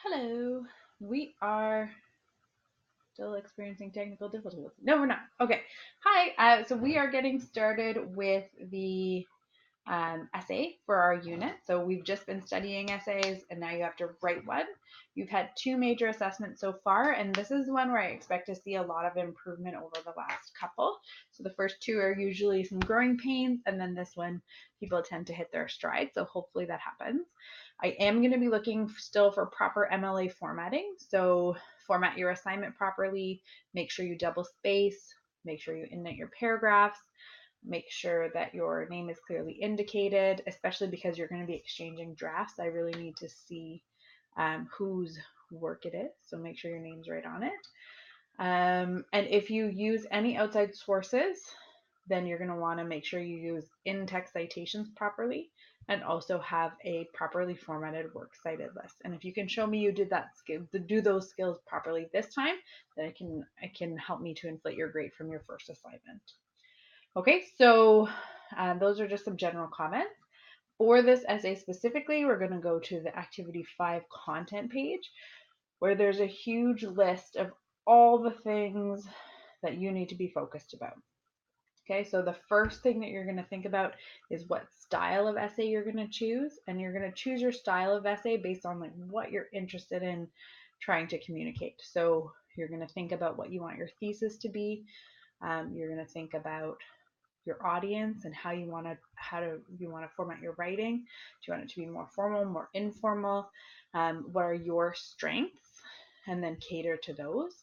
Hello. We are still experiencing technical difficulties. No, we're not. Okay. Hi. So we are getting started with the essay for our unit. So we've just been studying essays and now you have to write one. You've had two major assessments so far, and this is one where I expect to see a lot of improvement over the last couple. So the first two are usually some growing pains, and then this one, people tend to hit their stride. So hopefully that happens. I am going to be looking still for proper MLA formatting. So format your assignment properly, make sure you double space, make sure you indent your paragraphs, make sure that your name is clearly indicated, especially because you're going to be exchanging drafts. I really need to see whose work it is, so make sure your name's right on it. And if you use any outside sources, then you're going to want to make sure you use in-text citations properly and also have a properly formatted works cited list. And if you can show me you did that skill, do those skills properly this time, then it can help me to inflate your grade from your first assignment. Okay, so those are just some general comments. For this essay specifically, we're going to go to the Activity 5 content page, where there's a huge list of all the things that you need to be focused about. Okay, so the first thing that you're going to think about is what style of essay you're going to choose, and you're going to choose your style of essay based on like what you're interested in trying to communicate. So you're going to think about what you want your thesis to be. You're going to think about your audience and how you want to format your writing. Do you want it to be more formal, more informal? What are your strengths, and then cater to those.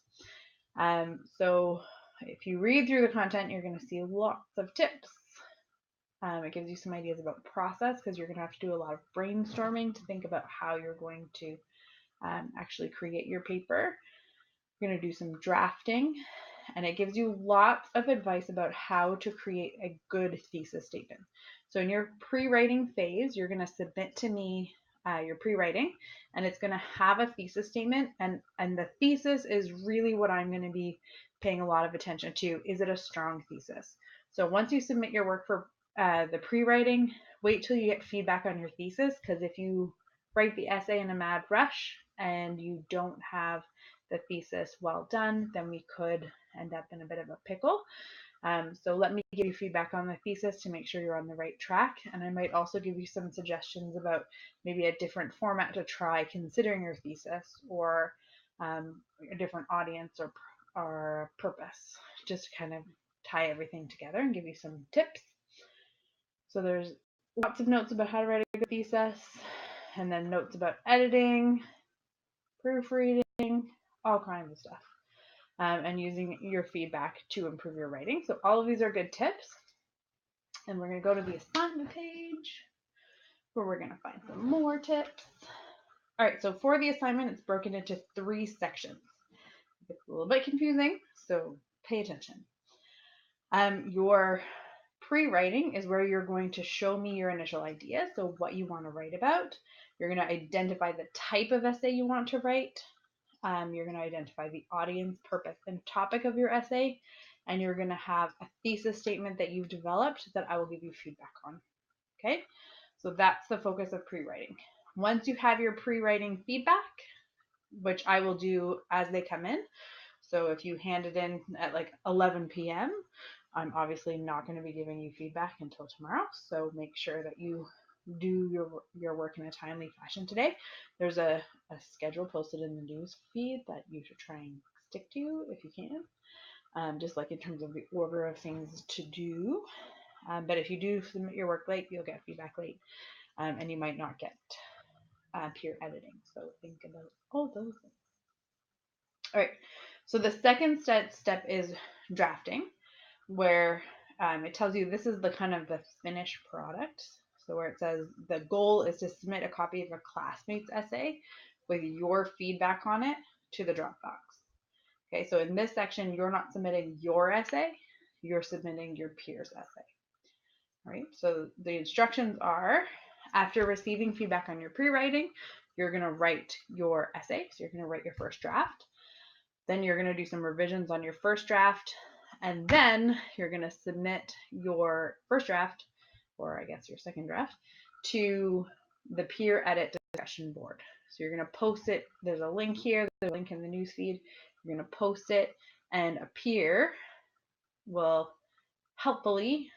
So if you read through the content, you're going to see lots of tips. It gives you some ideas about process because you're going to have to do a lot of brainstorming to think about how you're going to actually create your paper. You're going to do some drafting, and it gives you lots of advice about how to create a good thesis statement. So in your pre-writing phase, you're going to submit to me your pre-writing, and it's going to have a thesis statement, and the thesis is really what I'm going to be paying a lot of attention to. Is it a strong thesis? So once you submit your work for the pre-writing, wait till you get feedback on your thesis, because if you write the essay in a mad rush and you don't have the thesis well done, then we could end up in a bit of a pickle. So let me give you feedback on the thesis to make sure you're on the right track. And I might also give you some suggestions about maybe a different format to try considering your thesis, or a different audience or purpose, just to kind of tie everything together and give you some tips. So there's lots of notes about how to write a good thesis, and then notes about editing, proofreading, all kinds of stuff. And using your feedback to improve your writing. So all of these are good tips. And we're going to go to the assignment page where we're going to find some more tips. All right, so for the assignment, it's broken into 3 sections. It's a little bit confusing, so pay attention. Your pre-writing is where you're going to show me your initial idea, so what you want to write about. You're going to identify the type of essay you want to write. You're going to identify the audience, purpose, and topic of your essay, and you're going to have a thesis statement that you've developed that I will give you feedback on. Okay, so that's the focus of pre-writing. Once you have your pre-writing feedback, which I will do as they come in, so if you hand it in at like 11 p.m., I'm obviously not going to be giving you feedback until tomorrow, so make sure that you do your work in a timely fashion today. There's a schedule posted in the news feed that you should try and stick to if you can, just like in terms of the order of things to do. But if you do submit your work late, you'll get feedback late, and you might not get peer editing. So think about all those things. All right, so the second step is drafting, where it tells you this is the kind of the finished product. So where it says the goal is to submit a copy of a classmate's essay with your feedback on it to the Dropbox. Okay, so in this section, you're not submitting your essay, you're submitting your peer's essay. All right, so the instructions are, after receiving feedback on your pre-writing, you're going to write your essay. So you're going to write your first draft. Then you're going to do some revisions on your first draft, and then you're going to submit your first draft, or I guess your second draft, to the peer edit discussion board. So you're going to post it. There's a link here. There's a link in the newsfeed. You're going to post it, and a peer will helpfully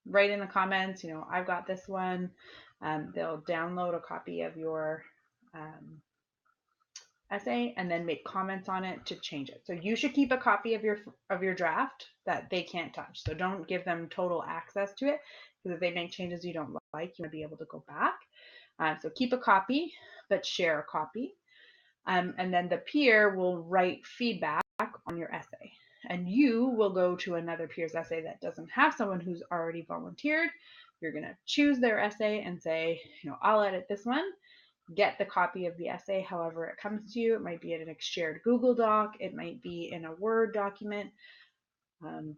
write in the comments, I've got this one. They'll download a copy of your essay and then make comments on it to change it. So you should keep a copy of your draft that they can't touch. So don't give them total access to it, because if they make changes you don't like, you want to be able to go back. So keep a copy, but share a copy. And then the peer will write feedback on your essay. And you will go to another peer's essay that doesn't have someone who's already volunteered. You're going to choose their essay and say, I'll edit this one. Get the copy of the essay however it comes to you. It might be in a shared Google Doc. It might be in a Word document.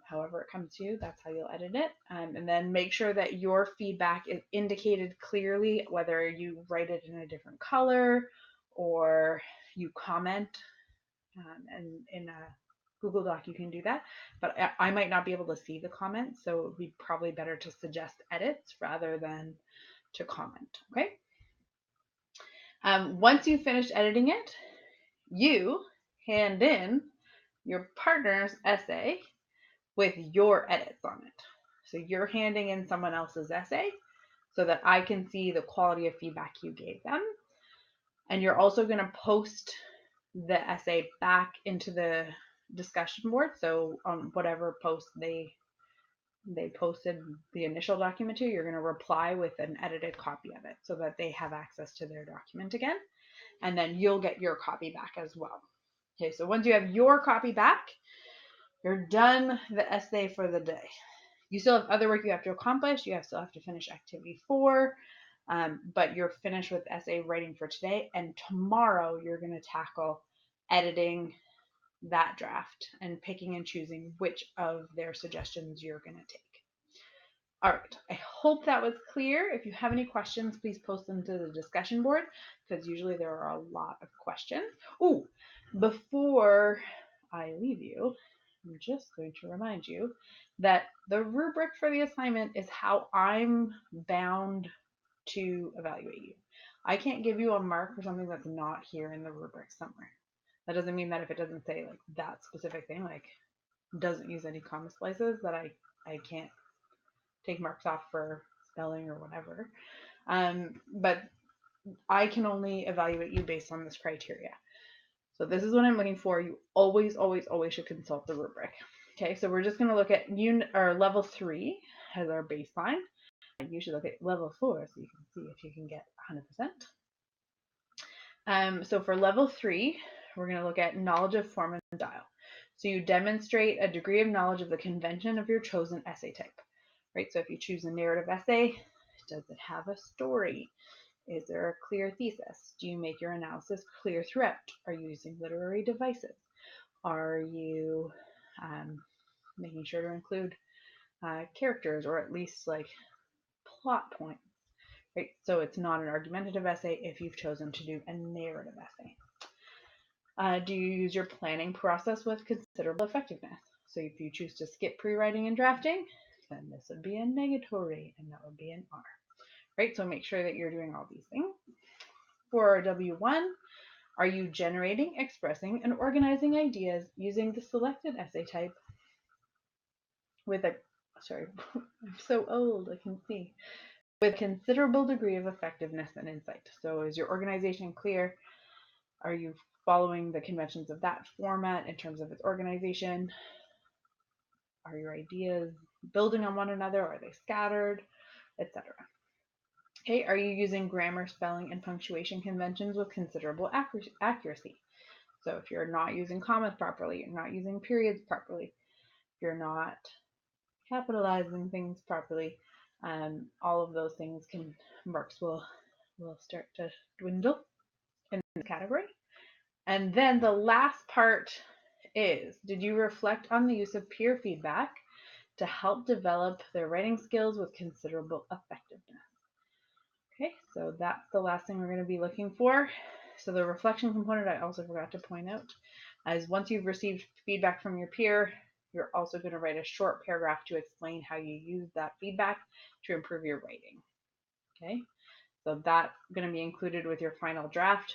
However it comes to you, that's how you'll edit it. And then make sure that your feedback is indicated clearly, whether you write it in a different color or you comment. And in a Google Doc you can do that, but I might not be able to see the comments, so it would be probably better to suggest edits rather than to comment. Okay. Once you've finished editing it, you hand in your partner's essay with your edits on it. So you're handing in someone else's essay so that I can see the quality of feedback you gave them. And you're also going to post the essay back into the discussion board. So on whatever post they posted the initial document to, you're going to reply with an edited copy of it so that they have access to their document again. And then you'll get your copy back as well. Okay, so once you have your copy back, you're done the essay for the day. You still have other work you have to accomplish. You still have to finish activity 4, but you're finished with essay writing for today. And tomorrow you're going to tackle editing that draft and picking and choosing which of their suggestions you're going to take. All right, I hope that was clear. If you have any questions, please post them to the discussion board, because usually there are a lot of questions. Oh, before I leave you, I'm just going to remind you that the rubric for the assignment is how I'm bound to evaluate you. I can't give you a mark for something that's not here in the rubric somewhere. That doesn't mean that if it doesn't say like that specific thing, like doesn't use any comma splices, that I can't take marks off for spelling or whatever. But I can only evaluate you based on this criteria. So this is what I'm looking for. You always, always, always should consult the rubric. Okay, so we're just going to look at level 3 as our baseline. You should look at level 4 so you can see if you can get 100%. So for level 3, we're going to look at knowledge of form and style. So you demonstrate a degree of knowledge of the convention of your chosen essay type. Right? So if you choose a narrative essay, does it have a story? Is there a clear thesis? Do you make your analysis clear throughout? Are you using literary devices? Are you making sure to include characters or at least like plot points? Right? So it's not an argumentative essay if you've chosen to do a narrative essay. Do you use your planning process with considerable effectiveness? So if you choose to skip pre-writing and drafting, then this would be a negatory and that would be an R. Right? So make sure that you're doing all these things. For W1, are you generating, expressing, and organizing ideas using the selected essay type with a, sorry, I'm so old, I can see, with a considerable degree of effectiveness and insight? So is your organization clear? Are you following the conventions of that format in terms of its organization? Are your ideas building on one another? Are they scattered, etc.? Okay, are you using grammar, spelling, and punctuation conventions with considerable accuracy? So if you're not using commas properly, you're not using periods properly, you're not capitalizing things properly, all of those things marks will start to dwindle in this category. And then the last part is, did you reflect on the use of peer feedback to help develop their writing skills with considerable effectiveness? Okay, so that's the last thing we're going to be looking for. So the reflection component, I also forgot to point out, is once you've received feedback from your peer, you're also going to write a short paragraph to explain how you use that feedback to improve your writing. Okay, so that's going to be included with your final draft